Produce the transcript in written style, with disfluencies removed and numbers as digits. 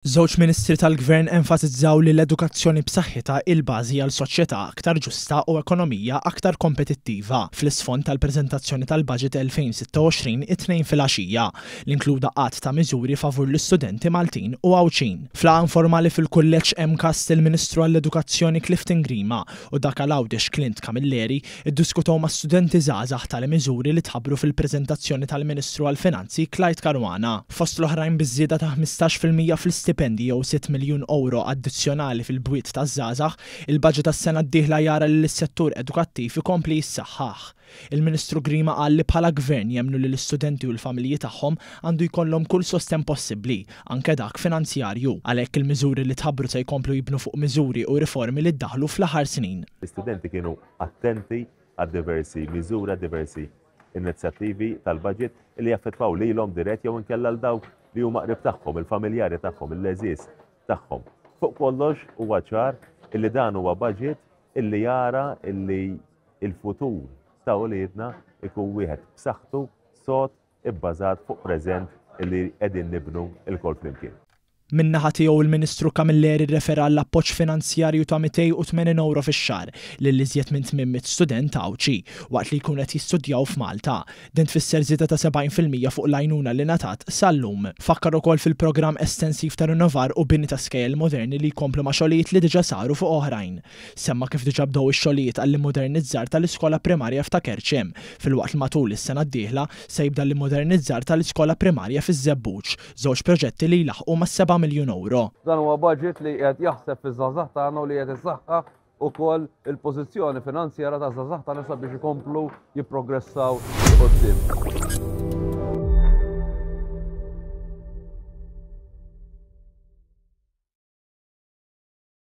Żewġ ministri tal-Gvern enfasizzaw li l-edukazzjoni b'saħħitha il-bażi għal soċjetà aktar ġusta u ekonomija aktar kompetittiva fl-isfond tal-preżentazzjoni tal-Baġit 2026 it-tnejn filgħaxija li inkluda qatt ta' miżuri favur l-istudenti Maltin u Għawċin. Flaqa informali fil-kulleġġ MCAST il-Ministru għall-Edukazzjoni Clifton Grima u dak għall-Għawdex Clint Camilleri iddiskutaw ma' studenti żgħażagħ tal-miżuri li tħabbru fil-preżentazzjoni tal-Ministru għall-Finanzi Clyde Caruana. Fost l-oħrajn biżżieda ta' 15% fl-stipendi jew 6 miljun euro addizzjonali fil-bwiet taż-żgħażagħ, il-baġit tas-sena d-dieħla jara li s-settur edukattiv ikompli jissaħħaħ. Il-Ministru Grima qal li bħala Gvern jemmnu li l-istudenti u l-familji tagħhom għandu jkollhom kull sosten possibbli, anke dak finanzjarju. Għalhekk il-miżuri li tħabbru se jkomplu jibnu fuq miżuri u riformi li ddaħlu fl-aħħar snin. L-istudenti kienu attenti għad diversi miżura, diversi inizjattivi tal-budget li jaffettwaw lilhom dirett jew inkella l dawk li huma qrib tagħhom, il-familjari tagħhom, il-leżies tagħhom. Fuq kollox huwa ċar illi dan huwa budget illi jara illi il-futur ta' uliedna ikun wieħed b'saħħtu sod ibbażat fuq preżent illi qegħdin nibnu l-kol flimkien. Min-naħa tiegħu il-Ministru Camilleri rrefera l-appoġġ finanzjarju ta' 280 euro fix-xahar lil iżjed minn 800 student Għawċi waqt li jkun qed jistudjaw f'Malta. Din tfisser żieda ta' 70% fuq l-għajnuna li ngħatat sal-lum. Fakkar ukoll fil-programm estensiv ta' rinnovar u bini ta' skejjel moderni li jkomplu ma' xogħlijiet li diġà saru fuq oħrajn. Semma kif diġà bdew ix-xogħlijiet għall-immodernizzar tal-iskola primarja f'Takerċem, filwaqt li matul is-sena d-dieħla se jibda l-immodernizzar tal-iskola primarja fiż-Żebbuġ, żewġ proġetti li jlaħqu mas-7 miljun euro. Dan huwa budget li qed jaħseb fiż-żgħażagħ tagħna u li qed isaħħaħ ukoll il-pożizzjoni finanzjara taż-żgħażagħ tagħna sabiex ikomplu jipprogressaw quddiem.